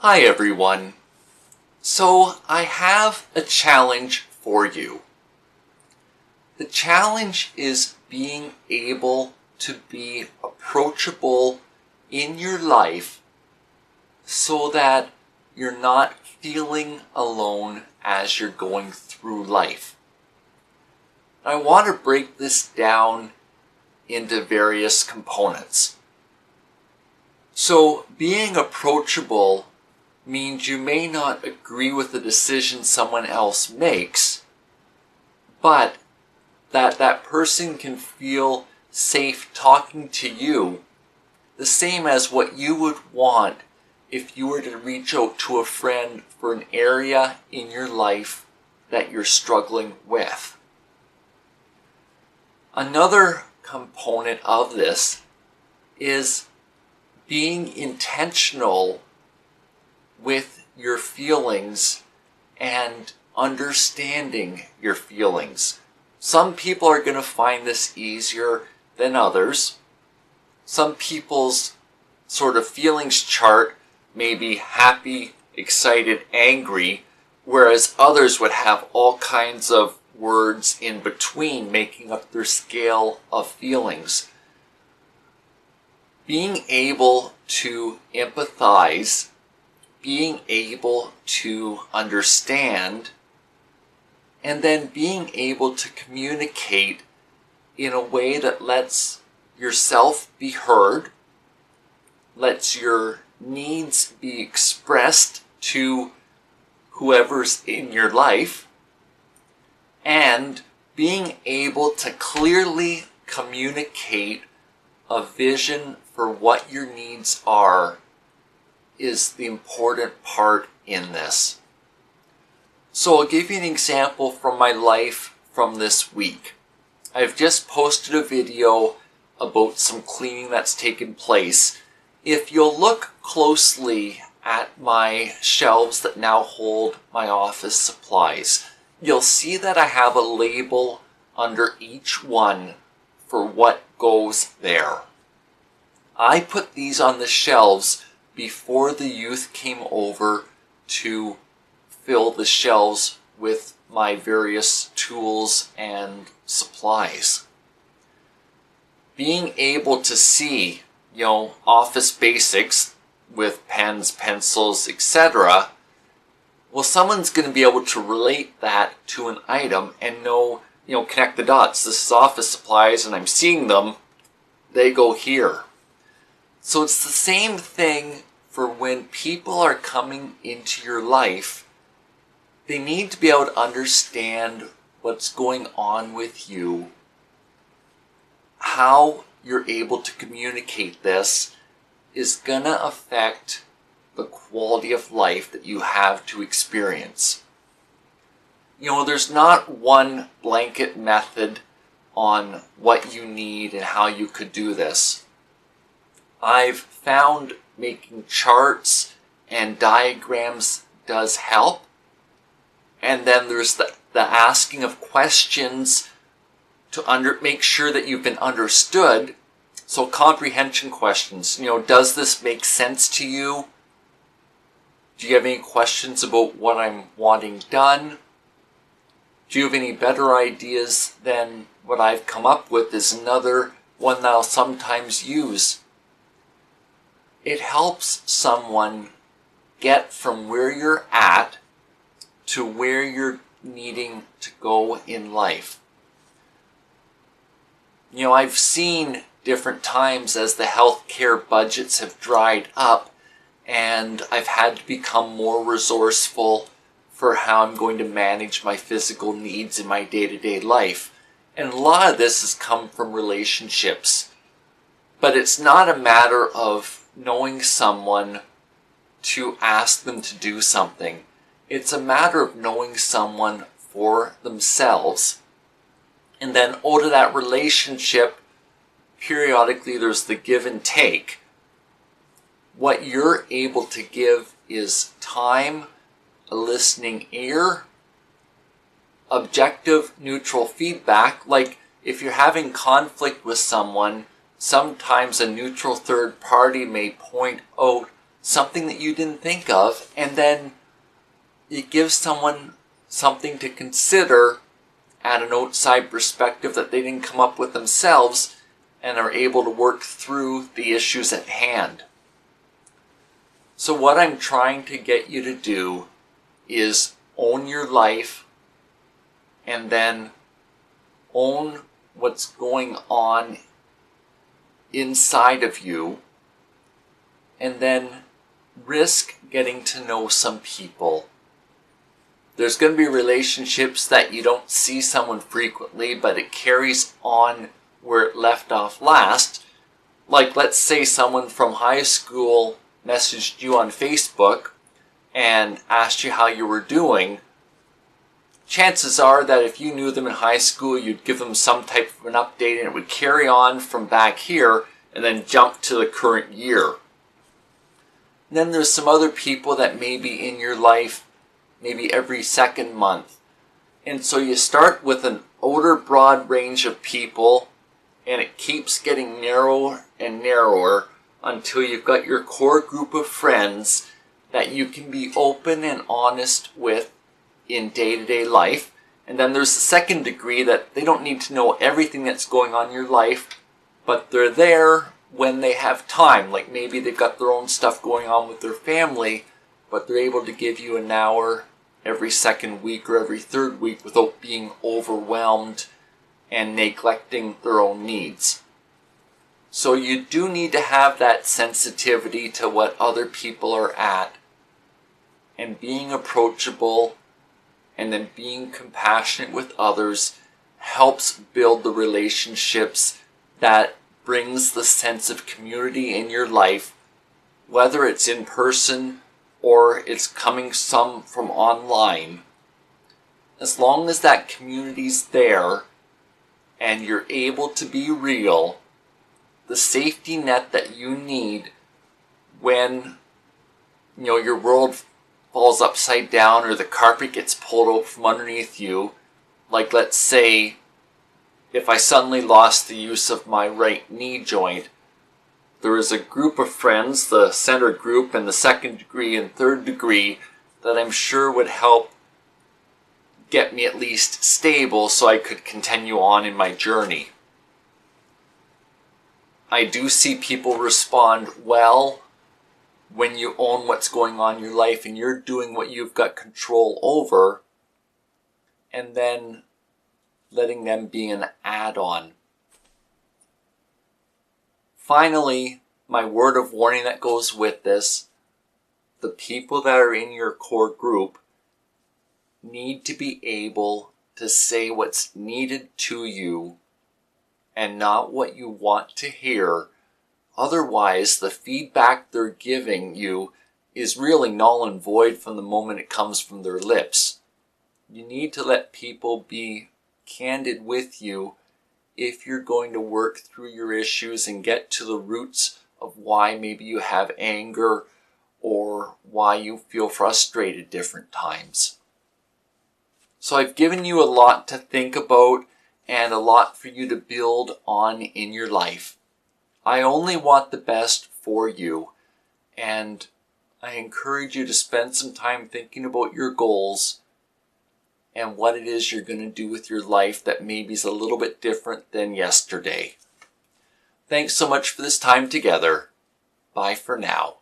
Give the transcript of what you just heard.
Hi everyone. So I have a challenge for you. The challenge is being able to be approachable in your life so that you're not feeling alone as you're going through life. I want to break this down into various components. So being approachable means you may not agree with the decision someone else makes, but that person can feel safe talking to you, the same as what you would want if you were to reach out to a friend for an area in your life that you're struggling with. Another component of this is being intentional with your feelings and understanding your feelings. Some people are going to find this easier than others. Some people's sort of feelings chart may be happy, excited, angry, whereas others would have all kinds of words in between making up their scale of feelings. Being able to empathize, being able to understand, and then being able to communicate in a way that lets yourself be heard, lets your needs be expressed to whoever's in your life, and being able to clearly communicate a vision for what your needs are is the important part in this. So I'll give you an example from my life from this week. I've just posted a video about some cleaning that's taken place. If you'll look closely at my shelves that now hold my office supplies, you'll see that I have a label under each one for what goes there. I put these on the shelves before the youth came over to fill the shelves with my various tools and supplies. Being able to see, office basics with pens, pencils, etc., well, someone's going to be able to relate that to an item and know, connect the dots. This is office supplies and I'm seeing them. They go here. So it's the same thing for when people are coming into your life. They need to be able to understand what's going on with you, how you're able to communicate this is going to affect the quality of life that you have to experience. There's not one blanket method on what you need and how you could do this. I've found making charts and diagrams does help. And then there's the asking of questions to make sure that you've been understood. So comprehension questions, does this make sense to you? Do you have any questions about what I'm wanting done? Do you have any better ideas than what I've come up with is another one that I'll sometimes use. It helps someone get from where you're at to where you're needing to go in life. I've seen different times as the healthcare budgets have dried up, and I've had to become more resourceful for how I'm going to manage my physical needs in my day-to-day life. And a lot of this has come from relationships. But it's not a matter of knowing someone to ask them to do something. It's a matter of knowing someone for themselves. And then out of that relationship, periodically there's the give and take. What you're able to give is time, a listening ear, objective, neutral feedback. Like if you're having conflict with someone, sometimes a neutral third party may point out something that you didn't think of, and then it gives someone something to consider at an outside perspective that they didn't come up with themselves, and are able to work through the issues at hand. So what I'm trying to get you to do is own your life, and then own what's going on inside of you, and then risk getting to know some people. There's going to be relationships that you don't see someone frequently, but it carries on where it left off last. Like, let's say someone from high school messaged you on Facebook and asked you how you were doing. Chances are that if you knew them in high school, you'd give them some type of an update, and it would carry on from back here and then jump to the current year. And then there's some other people that may be in your life maybe every second month. And so you start with an outer broad range of people, and it keeps getting narrower and narrower until you've got your core group of friends that you can be open and honest with in day-to-day life. And then there's the second degree that they don't need to know everything that's going on in your life, but they're there when they have time. Like maybe they've got their own stuff going on with their family, but they're able to give you an hour every second week or every third week without being overwhelmed and neglecting their own needs. So you do need to have that sensitivity to what other people are at, and being approachable and then being compassionate with others helps build the relationships that brings the sense of community in your life, whether it's in person or it's coming some from online. As long as that community's there and you're able to be real, the safety net that you need when your world falls upside down or the carpet gets pulled out from underneath you. Like, let's say if I suddenly lost the use of my right knee joint, there is a group of friends, the center group and the second degree and third degree, that I'm sure would help get me at least stable so I could continue on in my journey. I do see people respond well when you own what's going on in your life and you're doing what you've got control over, and then letting them be an add-on. Finally, my word of warning that goes with this: the people that are in your core group need to be able to say what's needed to you and not what you want to hear. Otherwise, the feedback they're giving you is really null and void from the moment it comes from their lips. You need to let people be candid with you if you're going to work through your issues and get to the roots of why maybe you have anger or why you feel frustrated different times. So I've given you a lot to think about and a lot for you to build on in your life. I only want the best for you, and I encourage you to spend some time thinking about your goals and what it is you're going to do with your life that maybe is a little bit different than yesterday. Thanks so much for this time together. Bye for now.